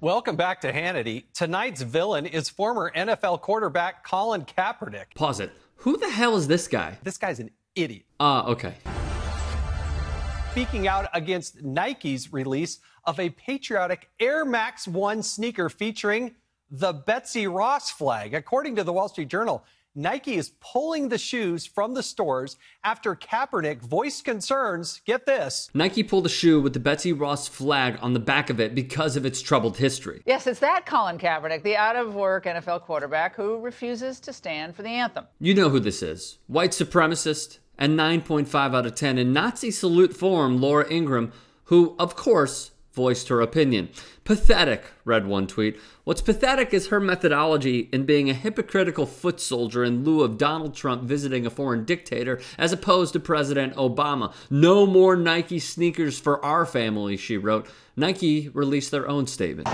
Welcome back to Hannity. Tonight's villain is former NFL quarterback Colin Kaepernick. Pause it. Who the hell is this guy? This guy's an idiot. Okay. Speaking out against Nike's release of a patriotic Air Max 1 sneaker featuring the Betsy Ross flag. According to the Wall Street Journal, Nike is pulling the shoes from the stores after Kaepernick voiced concerns, get this. Nike pulled a shoe with the Betsy Ross flag on the back of it because of its troubled history. Yes, it's that Colin Kaepernick, the out-of-work NFL quarterback who refuses to stand for the anthem. You know who this is. White supremacist and 9.5 out of 10 in Nazi salute form, Laura Ingraham, who, of course, voiced her opinion. Pathetic, read one tweet. What's pathetic is her methodology in being a hypocritical foot soldier in lieu of Donald Trump visiting a foreign dictator as opposed to President Obama. No more Nike sneakers for our family, she wrote. Nike released their own statement.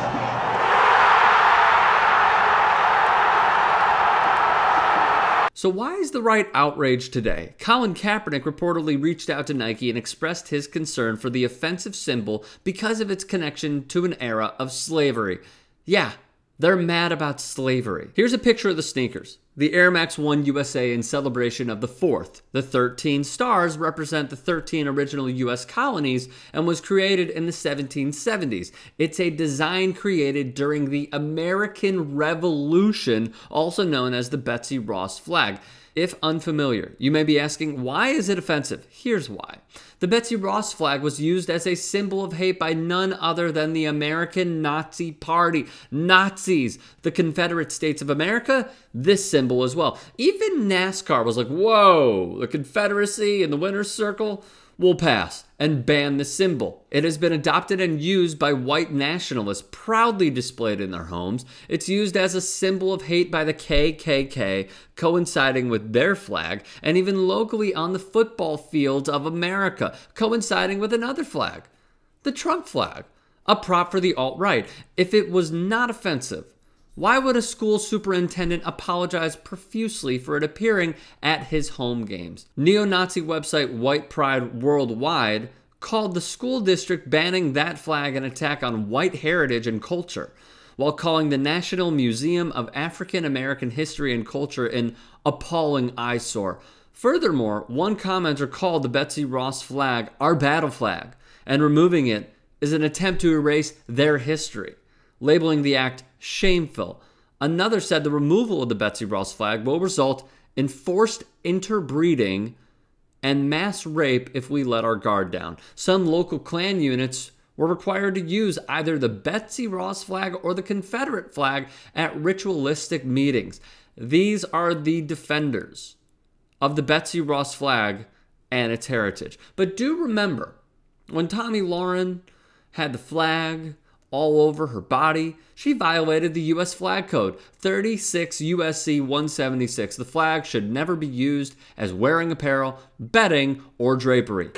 So why is the right outraged today? Colin Kaepernick reportedly reached out to Nike and expressed his concern for the offensive symbol because of its connection to an era of slavery. Yeah, they're mad about slavery. Here's a picture of the sneakers. The Air Max 1 USA in celebration of the 4th. The 13 stars represent the 13 original US colonies and was created in the 1770s. It's a design created during the American Revolution, also known as the Betsy Ross flag. If unfamiliar, you may be asking, why is it offensive? Here's why. The Betsy Ross flag was used as a symbol of hate by none other than the American Nazi Party. Nazis, the Confederate States of America, this symbol as well. Even NASCAR was like, whoa, the Confederacy in the winner's circle? Will pass and ban the symbol. It has been adopted and used by white nationalists, proudly displayed in their homes. It's used as a symbol of hate by the KKK, coinciding with their flag, and even locally on the football fields of America, coinciding with another flag, the Trump flag, a prop for the alt-right. If it was not offensive, why would a school superintendent apologize profusely for it appearing at his home games? Neo-Nazi website White Pride Worldwide called the school district banning that flag an attack on white heritage and culture, while calling the National Museum of African American History and Culture an appalling eyesore. Furthermore, one commenter called the Betsy Ross flag our battle flag, and removing it is an attempt to erase their history, labeling the act shameful. Another said the removal of the Betsy Ross flag will result in forced interbreeding and mass rape if we let our guard down. Some local Klan units were required to use either the Betsy Ross flag or the Confederate flag at ritualistic meetings. These are the defenders of the Betsy Ross flag and its heritage. But do remember, when Tomi Lahren had the flag all over her body, she violated the U.S. flag code, 36 U.S.C. 176. The flag should never be used as wearing apparel, bedding, or drapery.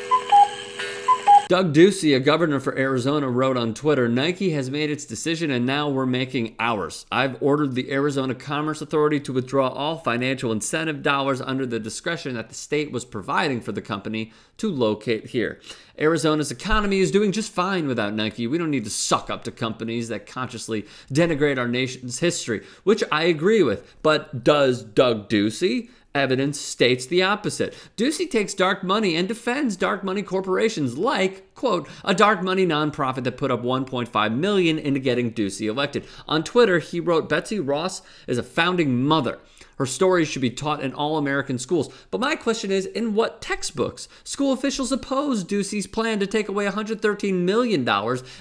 Doug Ducey, a governor for Arizona, wrote on Twitter, Nike has made its decision and now we're making ours. I've ordered the Arizona Commerce Authority to withdraw all financial incentive dollars under the discretion that the state was providing for the company to locate here. Arizona's economy is doing just fine without Nike. We don't need to suck up to companies that consciously denigrate our nation's history, which I agree with. But does Doug Ducey? Evidence states the opposite. Ducey takes dark money and defends dark money corporations like, quote, a dark money nonprofit that put up $1.5 million into getting Ducey elected. On Twitter, he wrote, Betsy Ross is a founding mother. Her stories should be taught in all American schools. But my question is, in what textbooks? School officials oppose Ducey's plan to take away $113 million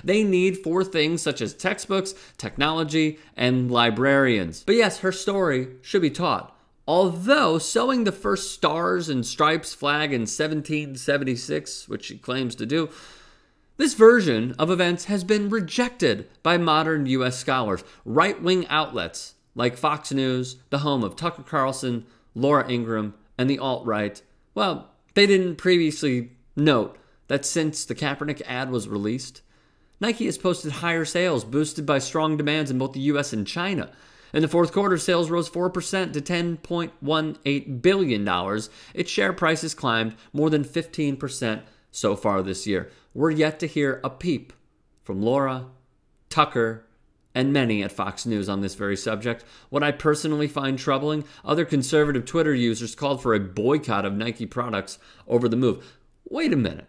they need for things such as textbooks, technology, and librarians. But yes, her story should be taught. Although sewing the first stars and stripes flag in 1776, which she claims to do, this version of events has been rejected by modern U.S. scholars. Right-wing outlets like Fox News, the home of Tucker Carlson, Laura Ingraham, and the alt-right, well, they didn't previously note that since the Kaepernick ad was released, Nike has posted higher sales boosted by strong demands in both the U.S. and China. In the fourth quarter, sales rose 4% to $10.18 billion. Its share price has climbed more than 15% so far this year. We're yet to hear a peep from Laura, Tucker, and many at Fox News on this very subject. What I personally find troubling, other conservative Twitter users called for a boycott of Nike products over the move. Wait a minute.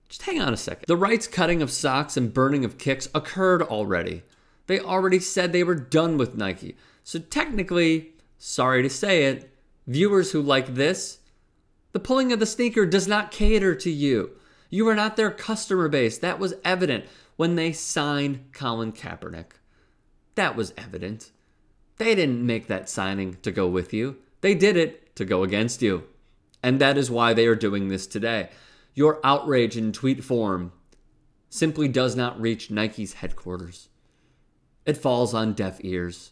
Just hang on a second. The rights cutting of socks and burning of kicks occurred already. They already said they were done with Nike. So technically, sorry to say it, viewers who like this, the pulling of the sneaker does not cater to you. You are not their customer base. That was evident when they signed Colin Kaepernick. That was evident. They didn't make that signing to go with you. They did it to go against you. And that is why they are doing this today. Your outrage in tweet form simply does not reach Nike's headquarters. It falls on deaf ears.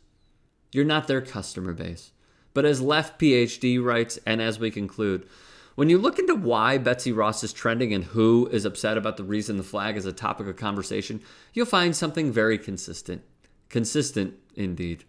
You're not their customer base. But as Left PhD writes, and as we conclude, when you look into why Betsy Ross is trending and who is upset about the reason the flag is a topic of conversation, you'll find something very consistent. Consistent indeed.